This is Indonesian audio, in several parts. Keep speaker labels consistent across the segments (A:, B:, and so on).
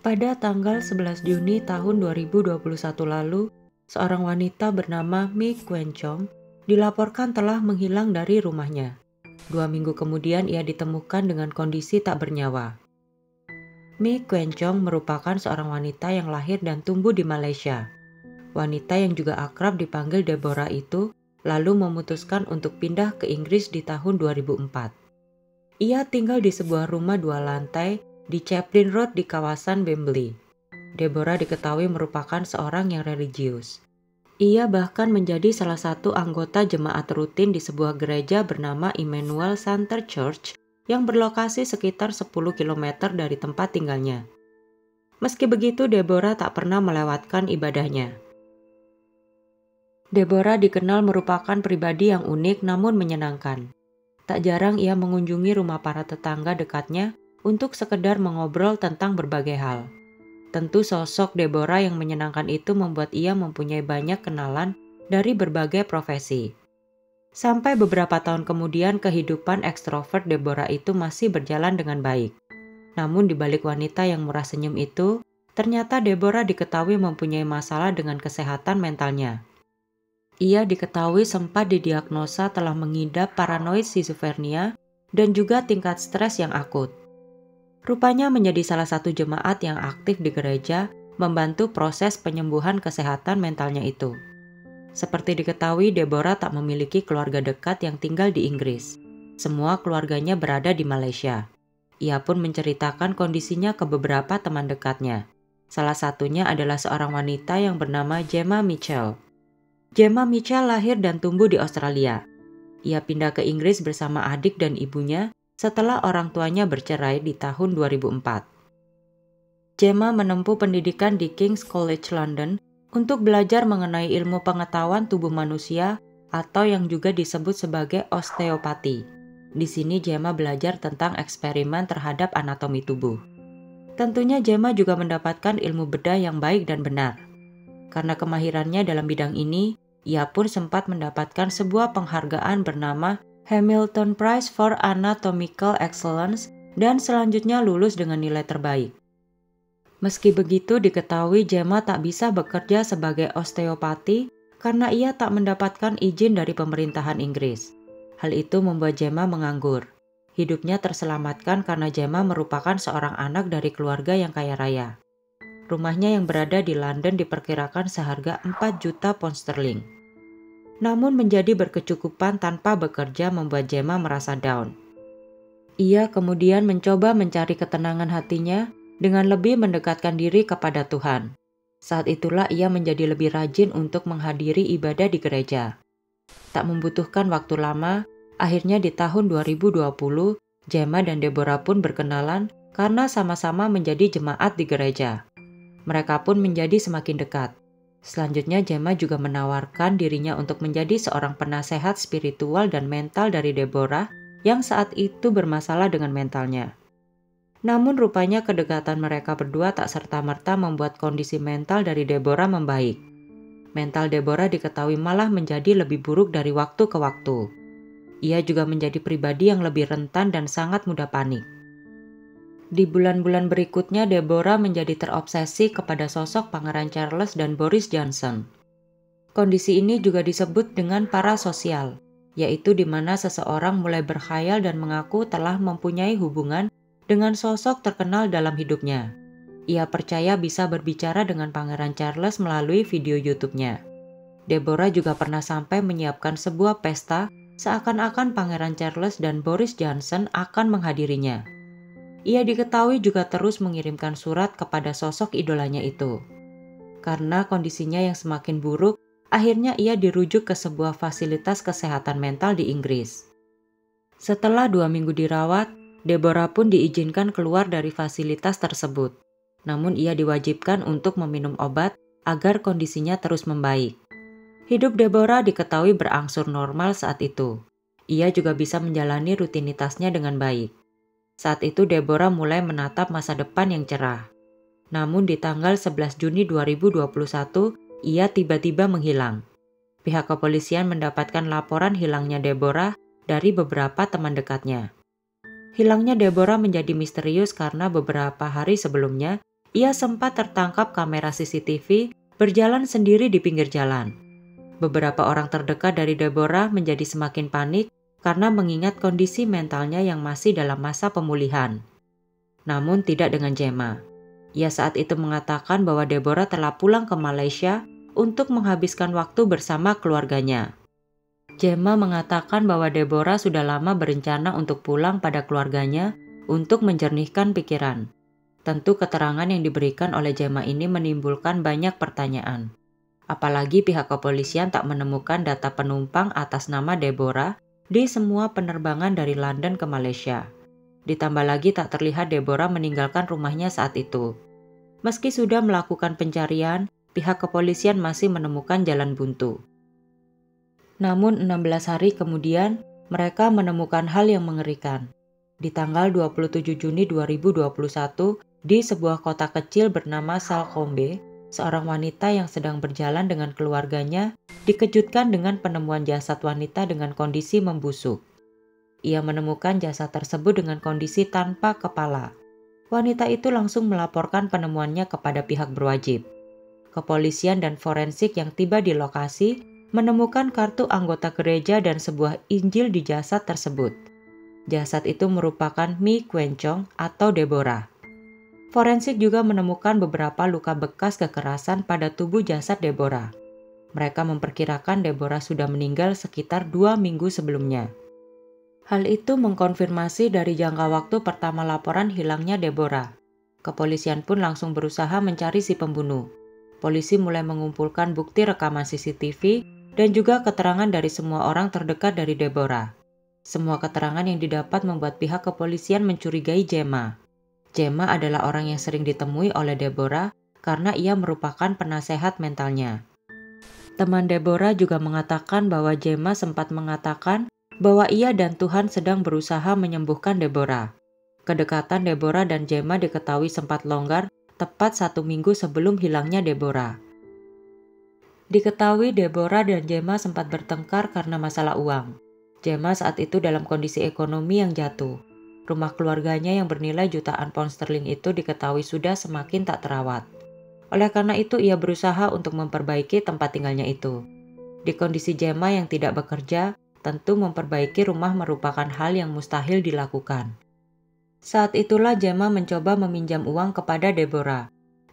A: Pada tanggal 11 Juni tahun 2021 lalu, seorang wanita bernama Mi Quenchong dilaporkan telah menghilang dari rumahnya. 2 minggu kemudian ia ditemukan dengan kondisi tak bernyawa. Mi Quenchong merupakan seorang wanita yang lahir dan tumbuh di Malaysia. Wanita yang juga akrab dipanggil Deborah itu lalu memutuskan untuk pindah ke Inggris di tahun 2004. Ia tinggal di sebuah rumah 2 lantai di Chaplin Road di kawasan Wembley. Deborah diketahui merupakan seorang yang religius. Ia bahkan menjadi salah satu anggota jemaat rutin di sebuah gereja bernama Emmanuel Center Church yang berlokasi sekitar 10 km dari tempat tinggalnya. Meski begitu, Deborah tak pernah melewatkan ibadahnya. Deborah dikenal merupakan pribadi yang unik namun menyenangkan. Tak jarang ia mengunjungi rumah para tetangga dekatnya untuk sekedar mengobrol tentang berbagai hal. Tentu sosok Deborah yang menyenangkan itu membuat ia mempunyai banyak kenalan dari berbagai profesi. Sampai beberapa tahun kemudian kehidupan ekstrovert Deborah itu masih berjalan dengan baik. Namun di balik wanita yang murah senyum itu, ternyata Deborah diketahui mempunyai masalah dengan kesehatan mentalnya. Ia diketahui sempat didiagnosa telah mengidap paranoid schizophrenia dan juga tingkat stres yang akut. Rupanya menjadi salah satu jemaat yang aktif di gereja membantu proses penyembuhan kesehatan mentalnya itu. Seperti diketahui, Deborah tak memiliki keluarga dekat yang tinggal di Inggris. Semua keluarganya berada di Malaysia. Ia pun menceritakan kondisinya ke beberapa teman dekatnya. Salah satunya adalah seorang wanita yang bernama Gemma Mitchell. Gemma Mitchell lahir dan tumbuh di Australia. Ia pindah ke Inggris bersama adik dan ibunya setelah orang tuanya bercerai di tahun 2004. Gemma menempuh pendidikan di King's College London untuk belajar mengenai ilmu pengetahuan tubuh manusia atau yang juga disebut sebagai osteopati. Di sini Gemma belajar tentang eksperimen terhadap anatomi tubuh. Tentunya Gemma juga mendapatkan ilmu bedah yang baik dan benar. Karena kemahirannya dalam bidang ini, ia pun sempat mendapatkan sebuah penghargaan bernama Hamilton Prize for Anatomical Excellence dan selanjutnya lulus dengan nilai terbaik. Meski begitu, diketahui Gemma tak bisa bekerja sebagai osteopati karena ia tak mendapatkan izin dari pemerintahan Inggris. Hal itu membuat Gemma menganggur. Hidupnya terselamatkan karena Gemma merupakan seorang anak dari keluarga yang kaya raya. Rumahnya yang berada di London diperkirakan seharga 4 juta pound sterling. Namun menjadi berkecukupan tanpa bekerja membuat Gemma merasa down. Ia kemudian mencoba mencari ketenangan hatinya dengan lebih mendekatkan diri kepada Tuhan. Saat itulah ia menjadi lebih rajin untuk menghadiri ibadah di gereja. Tak membutuhkan waktu lama, akhirnya di tahun 2020, Gemma dan Deborah pun berkenalan karena sama-sama menjadi jemaat di gereja. Mereka pun menjadi semakin dekat. Selanjutnya Gemma juga menawarkan dirinya untuk menjadi seorang penasehat spiritual dan mental dari Deborah yang saat itu bermasalah dengan mentalnya. Namun rupanya kedekatan mereka berdua tak serta-merta membuat kondisi mental dari Deborah membaik. Mental Deborah diketahui malah menjadi lebih buruk dari waktu ke waktu. Ia juga menjadi pribadi yang lebih rentan dan sangat mudah panik. Di bulan-bulan berikutnya, Deborah menjadi terobsesi kepada sosok Pangeran Charles dan Boris Johnson. Kondisi ini juga disebut dengan parasosial, yaitu di mana seseorang mulai berkhayal dan mengaku telah mempunyai hubungan dengan sosok terkenal dalam hidupnya. Ia percaya bisa berbicara dengan Pangeran Charles melalui video YouTube-nya. Deborah juga pernah sampai menyiapkan sebuah pesta seakan-akan Pangeran Charles dan Boris Johnson akan menghadirinya. Ia diketahui juga terus mengirimkan surat kepada sosok idolanya itu. Karena kondisinya yang semakin buruk, akhirnya ia dirujuk ke sebuah fasilitas kesehatan mental di Inggris. Setelah 2 minggu dirawat, Deborah pun diizinkan keluar dari fasilitas tersebut. Namun ia diwajibkan untuk meminum obat agar kondisinya terus membaik. Hidup Deborah diketahui berangsur normal saat itu. Ia juga bisa menjalani rutinitasnya dengan baik. Saat itu Deborah mulai menatap masa depan yang cerah. Namun di tanggal 11 Juni 2021, ia tiba-tiba menghilang. Pihak kepolisian mendapatkan laporan hilangnya Deborah dari beberapa teman dekatnya. Hilangnya Deborah menjadi misterius karena beberapa hari sebelumnya, ia sempat tertangkap kamera CCTV berjalan sendiri di pinggir jalan. Beberapa orang terdekat dari Deborah menjadi semakin panik karena mengingat kondisi mentalnya yang masih dalam masa pemulihan. Namun tidak dengan Gemma. Ia saat itu mengatakan bahwa Deborah telah pulang ke Malaysia untuk menghabiskan waktu bersama keluarganya. Gemma mengatakan bahwa Deborah sudah lama berencana untuk pulang pada keluarganya untuk menjernihkan pikiran. Tentu keterangan yang diberikan oleh Gemma ini menimbulkan banyak pertanyaan. Apalagi pihak kepolisian tak menemukan data penumpang atas nama Deborah di semua penerbangan dari London ke Malaysia. Ditambah lagi tak terlihat Deborah meninggalkan rumahnya saat itu. Meski sudah melakukan pencarian, pihak kepolisian masih menemukan jalan buntu. Namun 16 hari kemudian, mereka menemukan hal yang mengerikan. Di tanggal 27 Juni 2021, di sebuah kota kecil bernama Salcombe, seorang wanita yang sedang berjalan dengan keluarganya dikejutkan dengan penemuan jasad wanita dengan kondisi membusuk. Ia menemukan jasad tersebut dengan kondisi tanpa kepala. Wanita itu langsung melaporkan penemuannya kepada pihak berwajib. Kepolisian dan forensik yang tiba di lokasi menemukan kartu anggota gereja dan sebuah Injil di jasad tersebut. Jasad itu merupakan Mi Kuen Chong atau Deborah. Forensik juga menemukan beberapa luka bekas kekerasan pada tubuh jasad Deborah. Mereka memperkirakan Deborah sudah meninggal sekitar 2 minggu sebelumnya. Hal itu mengkonfirmasi dari jangka waktu pertama laporan hilangnya Deborah. Kepolisian pun langsung berusaha mencari si pembunuh. Polisi mulai mengumpulkan bukti rekaman CCTV dan juga keterangan dari semua orang terdekat dari Deborah. Semua keterangan yang didapat membuat pihak kepolisian mencurigai Gemma. Gemma adalah orang yang sering ditemui oleh Deborah karena ia merupakan penasehat mentalnya. Teman Deborah juga mengatakan bahwa Gemma sempat mengatakan bahwa ia dan Tuhan sedang berusaha menyembuhkan Deborah. Kedekatan Deborah dan Gemma diketahui sempat longgar tepat 1 minggu sebelum hilangnya Deborah. Diketahui Deborah dan Gemma sempat bertengkar karena masalah uang. Gemma saat itu dalam kondisi ekonomi yang jatuh. Rumah keluarganya yang bernilai jutaan pound sterling itu diketahui sudah semakin tak terawat. Oleh karena itu ia berusaha untuk memperbaiki tempat tinggalnya itu. Di kondisi Gemma yang tidak bekerja, tentu memperbaiki rumah merupakan hal yang mustahil dilakukan. Saat itulah Gemma mencoba meminjam uang kepada Deborah.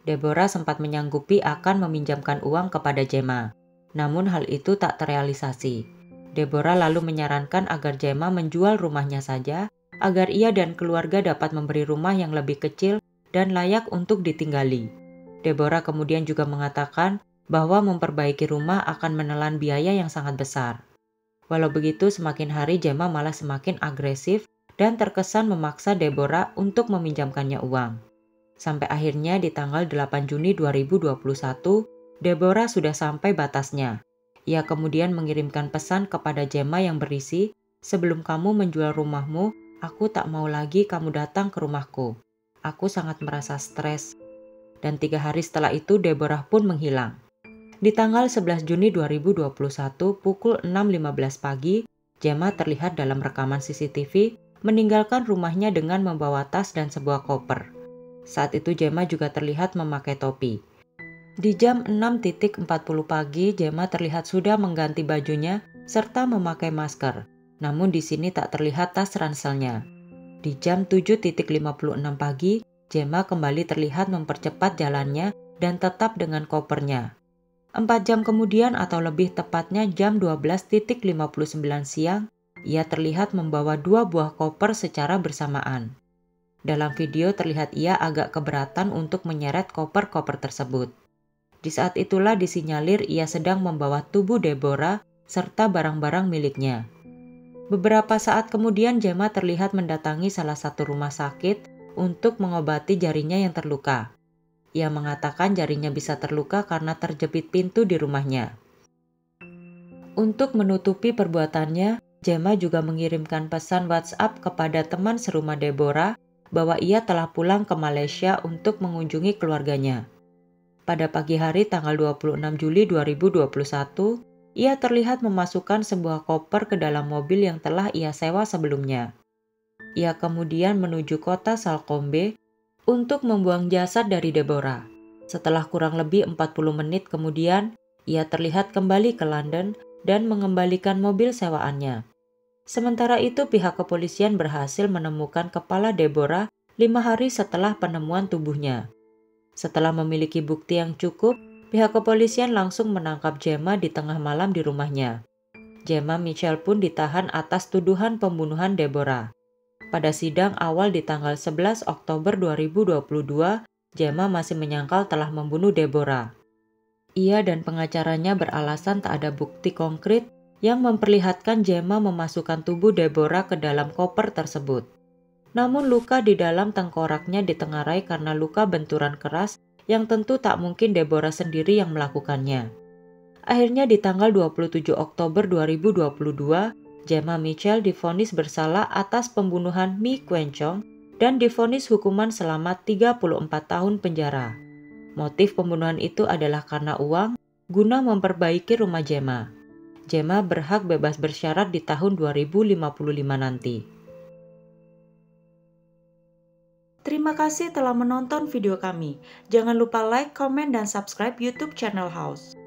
A: Deborah sempat menyanggupi akan meminjamkan uang kepada Gemma. Namun hal itu tak terrealisasi. Deborah lalu menyarankan agar Gemma menjual rumahnya saja, agar ia dan keluarga dapat memberi rumah yang lebih kecil dan layak untuk ditinggali. Deborah kemudian juga mengatakan bahwa memperbaiki rumah akan menelan biaya yang sangat besar. Walau begitu, semakin hari Gemma malah semakin agresif dan terkesan memaksa Deborah untuk meminjamkannya uang. Sampai akhirnya di tanggal 8 Juni 2021, Deborah sudah sampai batasnya. Ia kemudian mengirimkan pesan kepada Gemma yang berisi, "Sebelum kamu menjual rumahmu, aku tak mau lagi kamu datang ke rumahku. Aku sangat merasa stres." Dan 3 hari setelah itu Deborah pun menghilang. Di tanggal 11 Juni 2021 pukul 6.15 pagi, Gemma terlihat dalam rekaman CCTV meninggalkan rumahnya dengan membawa tas dan sebuah koper. Saat itu Gemma juga terlihat memakai topi. Di jam 6.40 pagi, Gemma terlihat sudah mengganti bajunya serta memakai masker. Namun di sini tak terlihat tas ranselnya. Di jam 7.56 pagi, Gemma kembali terlihat mempercepat jalannya dan tetap dengan kopernya. 4 jam kemudian atau lebih tepatnya jam 12.59 siang, ia terlihat membawa 2 buah koper secara bersamaan. Dalam video terlihat ia agak keberatan untuk menyeret koper-koper tersebut. Di saat itulah disinyalir ia sedang membawa tubuh Deborah serta barang-barang miliknya. Beberapa saat kemudian Gemma terlihat mendatangi salah satu rumah sakit untuk mengobati jarinya yang terluka. Ia mengatakan jarinya bisa terluka karena terjepit pintu di rumahnya. Untuk menutupi perbuatannya, Gemma juga mengirimkan pesan WhatsApp kepada teman serumah Deborah bahwa ia telah pulang ke Malaysia untuk mengunjungi keluarganya. Pada pagi hari tanggal 26 Juli 2021, ia terlihat memasukkan sebuah koper ke dalam mobil yang telah ia sewa sebelumnya. Ia kemudian menuju kota Salcombe. untuk membuang jasad dari Deborah. Setelah kurang lebih 40 menit kemudian, ia terlihat kembali ke London dan mengembalikan mobil sewaannya. Sementara itu pihak kepolisian berhasil menemukan kepala Deborah 5 hari setelah penemuan tubuhnya. Setelah memiliki bukti yang cukup, pihak kepolisian langsung menangkap Gemma di tengah malam di rumahnya. Gemma Mitchell pun ditahan atas tuduhan pembunuhan Deborah. Pada sidang awal di tanggal 11 Oktober 2022, Gemma masih menyangkal telah membunuh Deborah. Ia dan pengacaranya beralasan tak ada bukti konkret yang memperlihatkan Gemma memasukkan tubuh Deborah ke dalam koper tersebut. Namun luka di dalam tengkoraknya ditengarai karena luka benturan keras yang tentu tak mungkin Deborah sendiri yang melakukannya. Akhirnya di tanggal 27 Oktober 2022, Gemma Mitchell divonis bersalah atas pembunuhan Mi Kuen Chong dan divonis hukuman selama 34 tahun penjara. Motif pembunuhan itu adalah karena uang guna memperbaiki rumah Gemma. Gemma berhak bebas bersyarat di tahun 2055 nanti. Terima kasih telah menonton video kami. Jangan lupa like, komen, dan subscribe YouTube channel House.